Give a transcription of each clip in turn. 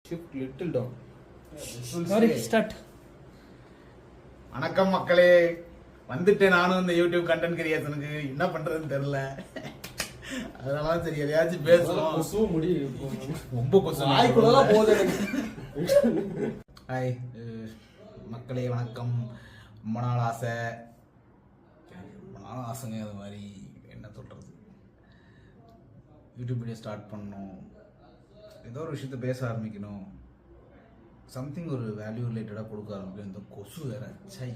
Shift little down. Sorry, start. வணக்கம் மக்களே, வந்துட்டேன் நானும் இந்த யூடியூப் கண்டென்ட் கிரியேஷனுக்கு. என்ன பண்றதுன்னு தெரியல, அதெல்லாம் சரி எதையாச்சும் பேசணும். கொசு முடி ரொம்ப கொசு ஆய்க்குள்ளதான் போகுது. ஹாய் மக்களே, வணக்கம். ரொம்ப நாள் ஆசை, ஆசைங்க. அது மாதிரி என்ன சொல்றது, யூடியூப் வீடியோ ஸ்டார்ட் பண்ணணும், ஏதோ ஒரு விஷயத்த பேச ஆரம்பிக்கணும், சம்திங் ஒரு வேல்யூ ரிலேட்டடாக கொடுக்க ஆரம்பிக்கணும். இந்த கொசு வேற சை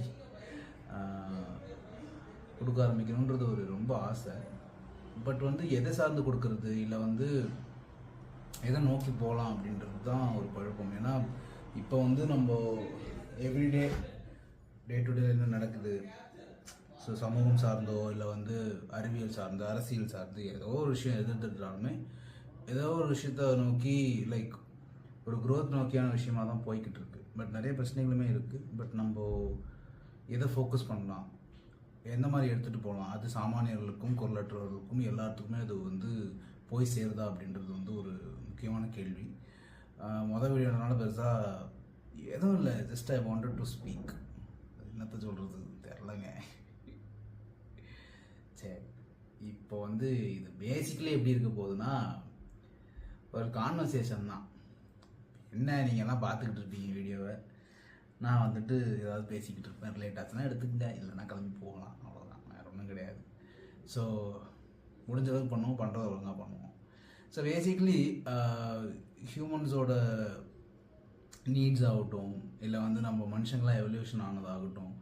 கொடுக்க ஆரம்பிக்கணுன்றது ஒரு ரொம்ப ஆசை. பட் எதை சார்ந்து கொடுக்கறது, இல்லை எதை நோக்கி போகலாம் அப்படின்றது தான் ஒரு குழப்பம். ஏன்னா இப்போ நம்ம எவ்ரிடே டே டு டே என்ன நடக்குது, ஸோ சமூகம் சார்ந்தோ இல்லை அறிவியல் சார்ந்தோ அரசியல் சார்ந்து ஏதோ ஒரு விஷயம் எதிர்த்துட்டாலுமே ஏதோ ஒரு விஷயத்த நோக்கி லைக் ஒரு க்ரோத் நோக்கியான விஷயமாக தான் போய்கிட்டு இருக்கு. பட் நிறைய பிரச்சனைகளுமே இருக்குது. பட் நம்ம எதை ஃபோக்கஸ் பண்ணலாம், எந்த மாதிரி எடுத்துகிட்டு போகலாம், அது சாமானியர்களுக்கும் குரலற்றவர்களுக்கும் எல்லாத்துக்குமே அது போய் சேருதா அப்படின்றது ஒரு முக்கியமான கேள்வி. மொதல் வீடியோனால பெருசாக எதுவும் இல்லை, just I wanted to speak. என்னத்தை சொல்கிறது தெரிலங்க. சரி, இப்போ இது பேசிக்கலி எப்படி இருக்க போகுதுன்னா, ஒரு கான்வர்சேஷன் தான். என்ன நீங்கள்லாம் பார்த்துக்கிட்டு இருப்பீங்க வீடியோவை, நான் ஏதாவது பேசிக்கிட்டு இருப்பேன். ரிலேட் ஆச்சுன்னா எடுத்துக்கங்க, இல்லைன்னா கிளம்பி போகலாம், அவ்வளோதான், வேறு ஒன்றும் கிடையாது. ஸோ முடிஞ்ச அளவுக்கு பண்ணுவோம், பண்ணுறத ஒழுங்காக பண்ணுவோம். ஸோ பேசிக்கலி ஹியூமன்ஸோட நீட்ஸ் ஆகட்டும், இல்லை நம்ம மனுஷங்களாம் எவல்யூஷன் ஆனதாகட்டும்,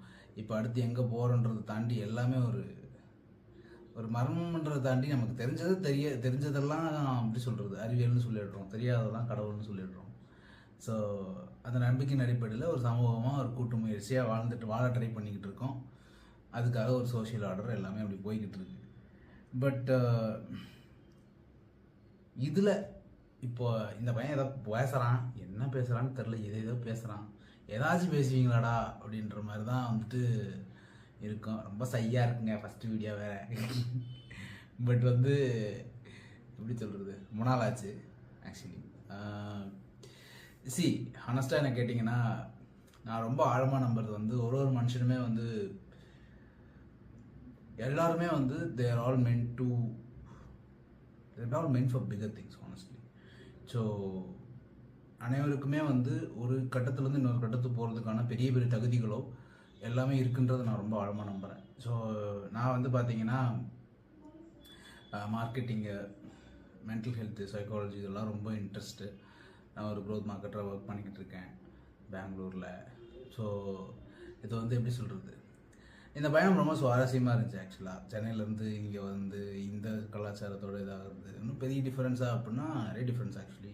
இப்போ அடுத்து எங்கே போகிறோன்றதை தாண்டி எல்லாமே ஒரு மர்மம்ன்றதை தாண்டி நமக்கு தெரிஞ்சதெல்லாம் அப்படி சொல்கிறது அறிவியல்னு சொல்லிடுறோம், தெரியாததெல்லாம் கடவுள்னு சொல்லிடுறோம். ஸோ அந்த நம்பிக்கையின் அடிப்படையில் ஒரு சமூகமாக ஒரு கூட்டு முயற்சியாக வாழ ட்ரை பண்ணிக்கிட்டு இருக்கோம். அதுக்காக ஒரு சோஷியல் ஆர்டர் எல்லாமே அப்படி போய்கிட்டு இருக்கு. பட் இதில் இப்போ இந்த பையன் ஏதோ பேசுகிறான், என்ன பேசுகிறான்னு தெரில, ஏதோ பேசுகிறான், ஏதாச்சும் பேசுவீங்களாடா அப்படின்ற மாதிரி தான் இருக்கும். ரொம்ப சையாக இருக்குங்க ஃபஸ்ட்டு வீடியோ வேறு. பட் எப்படி சொல்கிறது, ரொம்ப நாள் ஆச்சு ஆக்சுவலி. ஹானஸ்ட்டாக என்ன கேட்டிங்கன்னா, நான் ரொம்ப ஆழமாக நம்புறது ஒரு மனுஷனுமே எல்லாருமே they're all meant for bigger things honestly. So அனைவருக்குமே ஒரு கட்டத்துலேருந்து இன்னொரு கட்டத்துக்கு போகிறதுக்கான பெரிய பெரிய தகுதிகளோ எல்லாமே இருக்குன்றதை நான் ரொம்ப ஆழமாக நம்புகிறேன். ஸோ நான் பார்த்தீங்கன்னா மார்க்கெட்டிங்கு, மென்டல் ஹெல்த்து, சைக்காலஜி இதெல்லாம் ரொம்ப இன்ட்ரெஸ்ட்டு. நான் ஒரு க்ரோத் மார்க்கெட்டாக ஒர்க் பண்ணிக்கிட்டு இருக்கேன் பெங்களூரில். ஸோ இது எப்படி சொல்கிறது, இந்த பயணம் ரொம்ப சுவாரஸ்யமாக இருந்துச்சு ஆக்சுவலாக. சென்னையிலேருந்து இங்கே இந்த கலாச்சாரத்தோடு இதாகிறது இன்னும் பெரிய டிஃப்ரென்ஸாக அப்படின்னா நிறைய டிஃப்ரென்ஸ் ஆக்சுவலி.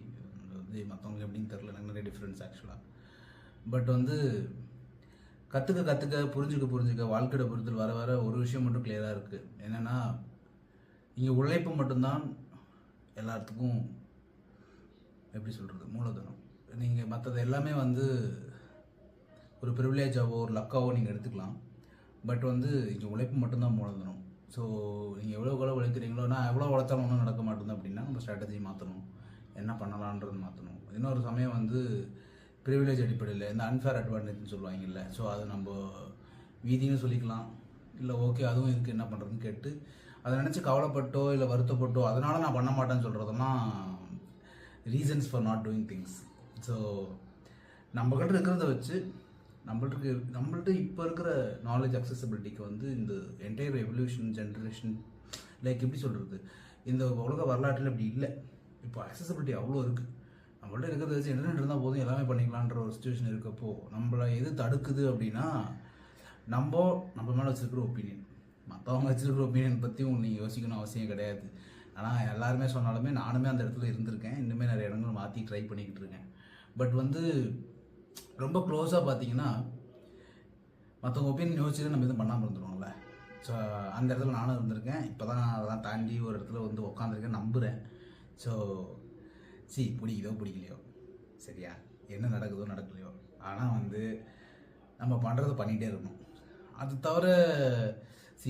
மற்றவங்களுக்கு எப்படின்னு தெரில, எனக்கு நிறைய டிஃப்ரென்ஸ் ஆக்சுவலாக. பட் கற்றுக்க புரிஞ்சுக்க வாழ்க்கையோட பொறுத்தல் வர ஒரு விஷயம் மட்டும் கிளியராக இருக்குது. என்னென்னா, இங்கே உழைப்பு மட்டும்தான் எல்லாத்துக்கும் எப்படி சொல்கிறது மூலதனம். நீங்கள் மற்றது எல்லாமே ஒரு ப்ரிவிலேஜாவோ ஒரு லக்காவோ நீங்கள் எடுத்துக்கலாம். பட் இங்கே உழைப்பு மட்டும்தான் மூலதனம். ஸோ நீங்கள் எவ்வளோ உழைக்கிறீங்களோ, நான் எவ்வளோ உழைச்சாலும் ஒன்றும் நடக்க மாட்டேங்குது அப்படின்னா நம்ம ஸ்ட்ராட்டஜி மாற்றணும், என்ன பண்ணலான்றது மாற்றணும். இன்னொரு சமயம் ப்ரிவிலேஜ் அடிப்படையில் இந்த அன்ஃபேர் அட்வான்டேஜ்னு சொல்லுவாங்கல்ல, ஸோ அது நம்ம வீதின்னு சொல்லிக்கலாம், இல்லை ஓகே அதுவும் இதுக்கு என்ன பண்ணுறதுன்னு கேட்டு அதை நினச்சி கவலைப்பட்டோ இல்லை வருத்தப்பட்டோ அதனால் நான் பண்ண மாட்டேன்னு சொல்கிறதெல்லாம் reasons for not doing things. So நம்மக்கிட்ட இருக்கிறத வச்சு நம்மள்ட்ட இப்போ இருக்கிற நாலேஜ் அக்சசிபிலிட்டிக்கு இந்த என்டையர் எவல்யூஷன் ஜென்ரேஷன் லைக் எப்படி சொல்கிறது, இந்த உலக வரலாற்றில் அப்படி இல்லை. இப்போ அக்சசிபிலிட்டி அவ்வளோ இருக்குது. நம்மள்ட்ட இருக்கிறத வச்சு இன்டர்நெட் இருந்தால் போதும் எல்லாமே பண்ணிக்கலான்ற ஒரு சுச்சுவேஷன் இருக்கப்போ நம்மளை எது தடுக்குது அப்படின்னா நம்ம மேலே வச்சுருக்கிற ஒப்பீனியன். மற்றவங்க வச்சுருக்கிற ஒப்பீனியன் பற்றியும் நீங்கள் யோசிக்கணும் அவசியம் கிடையாது. ஆனால் எல்லாருமே சொன்னாலுமே நானுமே அந்த இடத்துல இருந்திருக்கேன், இன்னுமே நிறைய இடங்கள் மாற்றி ட்ரை பண்ணிக்கிட்டு இருக்கேன். பட் ரொம்ப க்ளோஸாக பார்த்தீங்கன்னா மற்றவங்க ஒப்பீனியன் யோசிச்சுட்டு நம்ம எதுவும் பண்ணாமல் இருந்துருவோம்ல. ஸோ அந்த இடத்துல நானும் இருந்திருக்கேன். இப்போ தான் அதெல்லாம் தாண்டி ஒரு இடத்துல உட்காந்துருக்கேன் நம்புகிறேன். ஸோ பிடிக்குதோ பிடிக்கலையோ சரியா, என்ன நடக்குதோ நடக்கலையோ, ஆனால் நம்ம பண்ணுறதை பண்ணிகிட்டே இருக்கணும். அது தவிர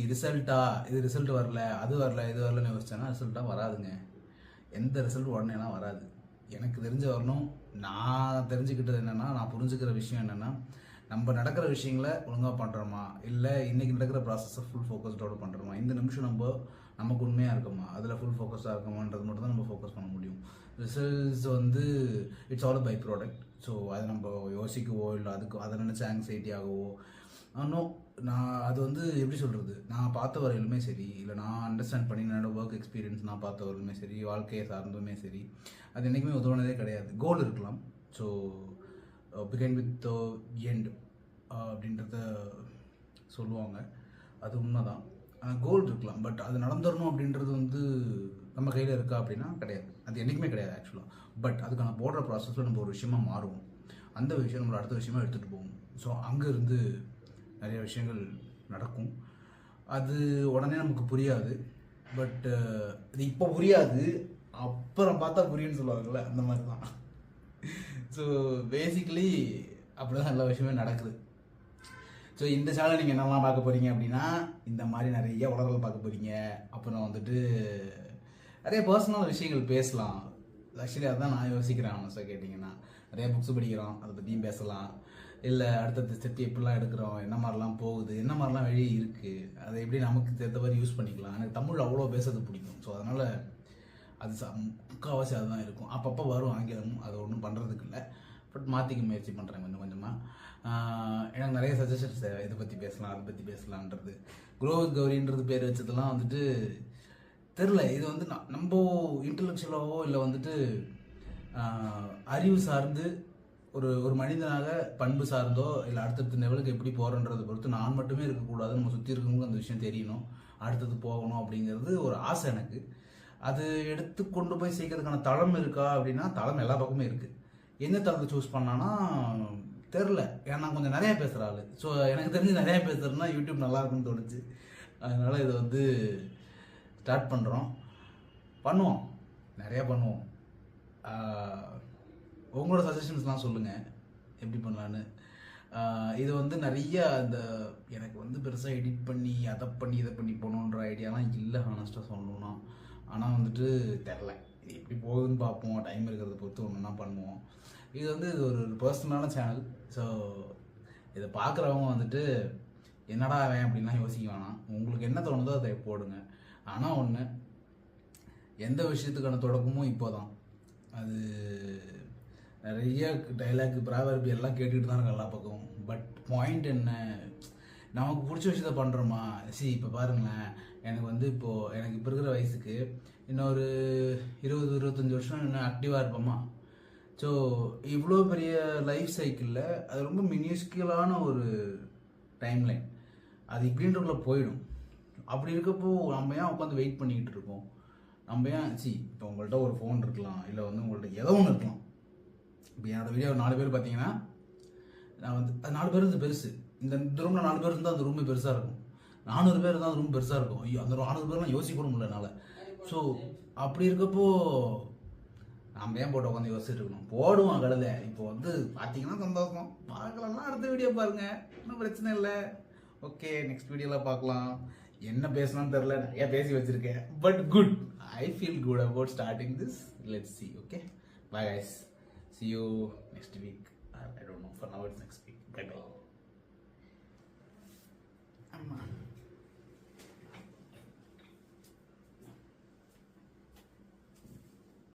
இது ரிசல்ட் வரல, அது வரல, இது வரலன்னு யோசிச்சேன்னா ரிசல்ட்டாக வராதுங்க. எந்த ரிசல்ட் உடனேலாம் வராது. எனக்கு தெரிஞ்ச வரணும், நான் தெரிஞ்சுக்கிட்டது என்னென்னா, நான் புரிஞ்சுக்கிற விஷயம் என்னென்னா, நம்ம நடக்கிற விஷயங்களை ஒழுங்காக பண்ணுறோமா, இல்லை இன்றைக்கி நடக்கிற ப்ராசஸை ஃபுல் ஃபோக்கஸ்டோடு பண்ணுறோமா, இந்த நிமிஷம் நமக்கு உண்மையாக இருக்கோமா, அதில் ஃபுல் ஃபோக்கஸாக இருக்கோமான்றது மட்டும் தான் நம்ம ஃபோக்கஸ் பண்ண முடியும். ரிசல்ட்ஸ் வந்து it's all byproduct. So அதை நம்ம யோசிக்கவோ இல்லை அதை நினச்சி ஆங்ஸைட்டி ஆகவோ நோ. நான் அது வந்து எப்படி சொல்கிறது, நான் பார்த்த வரையிலுமே சரி, இல்லை நான் அண்டர்ஸ்டாண்ட் பண்ணி என்னோட ஒர்க் எக்ஸ்பீரியன்ஸ் நான் பார்த்த வரையிலுமே சரி, வாழ்க்கையை சார்ந்துமே சரி, அது என்றைக்குமே உதவுனதே கிடையாது. கோல் இருக்கலாம், ஸோ பிகைன் வித் எண்ட் அப்படின்றத சொல்லுவாங்க, அது உண்மை தான். ஆனால் கோல் இருக்கலாம், பட் அது நடந்துடணும் அப்படின்றது வந்து நம்ம கையில் இருக்கா அப்படின்னா கிடையாது. அது என்றைக்குமே கிடையாது ஆக்சுவலாக. பட் அதுக்கான போடுற ப்ராசஸில் நம்ம ஒரு விஷயமா மாறுவோம், அந்த விஷயம் நம்மளை அடுத்த விஷயமா எடுத்துகிட்டு போவோம். ஸோ அங்கேருந்து நிறைய விஷயங்கள் நடக்கும். அது உடனே நமக்கு புரியாது, பட் இது இப்போ புரியாது, அப்புறம் பார்த்தா புரியும்னு சொல்லுவாங்கள்ல, அந்த மாதிரி தான். ஸோ பேசிக்கலி அப்படி தான் எல்லா விஷயமே நடக்குது. ஸோ இந்த சேனல் நீங்கள் என்னெல்லாம் பார்க்க போகிறீங்க அப்படின்னா, இந்த மாதிரி நிறைய உலகங்கள் பார்க்க போகிறீங்க. அப்புறம் வந்துட்டு நிறைய பர்சனல் விஷயங்கள் பேசலாம். ஆக்சுவலி அதுதான் நான் யோசிக்கிறேன். ஆனஸ்டாக கேட்டிங்கன்னா, நிறைய புக்ஸ் படிக்கிறோம், அதை பற்றியும் பேசலாம். இல்லை அடுத்தடுத்த ஸ்டெப் எப்படிலாம் எடுக்கிறோம், என்ன மாதிரிலாம் போகுது, என்ன மாதிரிலாம் வெளியே இருக்குது, அதை எப்படி நமக்கு தேர்ந்த மாதிரி யூஸ் பண்ணிக்கலாம். எனக்கு தமிழ் அவ்வளோ பேசுறது பிடிக்கும். ஸோ அதனால் அது முக்கால்வாசி அதுதான் இருக்கும். அப்பப்போ வரும் ஆங்கிலமும், அது ஒன்றும் பண்ணுறதுக்கு இல்லை, பட் மாற்றிக்க முயற்சி பண்ணுறேன் கொஞ்சம் கொஞ்சமாக. எனக்கு நிறைய சஜஷன்ஸ் இதை பற்றி பேசலாம், அதை பற்றி பேசலான்றது. க்ரோ வித் கௌரின்றது பேர் வச்சதெல்லாம் வந்துட்டு தெரில. இது வந்து நம்ம இன்டலெக்சுவலாகவோ இல்லை வந்துட்டு அறிவு சார்ந்து ஒரு மனிதனாக பண்பு சார்ந்தோ இல்லை அடுத்தடுத்த லெவலுக்கு எப்படி போகிறோன்றதை பொறுத்து நான் மட்டுமே இருக்கக்கூடாது, நம்ம சுற்றி இருக்கவங்களுக்கு அந்த விஷயம் தெரியணும், அடுத்தது போகணும் அப்படிங்கிறது ஒரு ஆசை எனக்கு. அது எடுத்து கொண்டு போய் சேர்க்கறதுக்கான தளம் இருக்கா அப்படின்னா, தளம் எல்லா பக்கமும் இருக்குது. எந்த தளத்தை சூஸ் பண்ணான்னா தெரில. ஏன்னா கொஞ்சம் நிறையா பேசுகிற ஆள். ஸோ எனக்கு தெரிஞ்சு நிறையா பேசுகிறேன்னா யூடியூப் நல்லா இருக்குன்னு தோணுச்சு. அதனால் இதை வந்து ஸ்டார்ட் பண்ணுவோம், நிறையா பண்ணுவோம். உங்களோட சஜஷன்ஸ்லாம் சொல்லுங்கள் எப்படி பண்ணலான்னு. இது வந்து நிறைய இந்த எனக்கு வந்து பெருசாக எடிட் பண்ணி அதை பண்ணி இதை பண்ணி போகணுன்ற ஐடியாலாம் இல்லை ஹானஸ்ட்டாக சொல்லணும்னா. ஆனால் வந்துட்டு தெரில, இது எப்படி போகுதுன்னு பார்ப்போம், டைம் இருக்கிறத பொறுத்து ஒன்றுனா பண்ணுவோம். இது வந்து இது ஒரு பர்சனலான சேனல். ஸோ இதை பார்க்குறவங்க வந்துட்டு என்னடா அவன் அப்படின்லாம் யோசிக்க வேணாம். உங்களுக்கு என்ன தோணுதோ அதை போடுங்க. ஆனால் ஒன்று, எந்த விஷயத்துக்கான தொடக்கமும் இப்போ தான். அது நிறைய டைலாக் ப்ராவர்பி எல்லாம் கேட்டுக்கிட்டு தான் இருக்கு எல்லா பக்கமும். பட் பாயிண்ட் என்ன, நமக்கு பிடிச்ச விஷயத்த பண்ணுறோமா? இப்போ பாருங்களேன், எனக்கு வந்து இப்போது எனக்கு இப்போ இருக்கிற வயசுக்கு இன்னொரு 20-25 வருஷம் இன்னும் ஆக்டிவாக இருப்போமா? ஸோ இவ்வளோ பெரிய லைஃப் சைக்கிளில் அது ரொம்ப மினிஸ்கியலான ஒரு டைம்லைன், அது இப்படின்றக்குள்ளே போயிடும். அப்படி இருக்கப்போ நம்ம ஏன் உட்காந்து வெயிட் பண்ணிக்கிட்டு இருக்கோம்? நம்ம ஏன் இப்போ உங்கள்கிட்ட ஒரு ஃபோன் இருக்கலாம், இல்லை வந்து உங்கள்கிட்ட ஏதோ ஒன்று இருக்கலாம். இப்போ என்னோட வீடியோ 4 பேர் பார்த்தீங்கன்னா, நான் வந்து அது 4 பேர் இருந்து பெருசு. இந்த ரூமில் 4 பேர் இருந்தால் அந்த ரூமே பெருசாக இருக்கும். 400 பேர் இருந்தால் அந்த ரூம் பெருசாக இருக்கும். ஐயோ, அந்த 400 பேர்லாம் யோசிக்க கூட முடியல என்னால். ஸோ அப்படி இருக்கப்போ நம்ம ஏன் போட்டு உட்காந்து யோசிச்சுட்டு இருக்கணும்? போடுவோம் கழுதை. இப்போ வந்து பார்த்தீங்கன்னா சந்தோஷம், பார்க்கலாம்னா அடுத்த வீடியோ பாருங்கள், ஒன்றும் பிரச்சனை இல்லை. ஓகே, நெக்ஸ்ட் வீடியோவில் பார்க்கலாம். என்ன பேசணும்னு தெரில, நிறையா பேசி வச்சுருக்கேன், but good. I feel good about starting this. Let's see. Okay, bye guys, see you next week. I don't know, for now it's next week. Bye bye.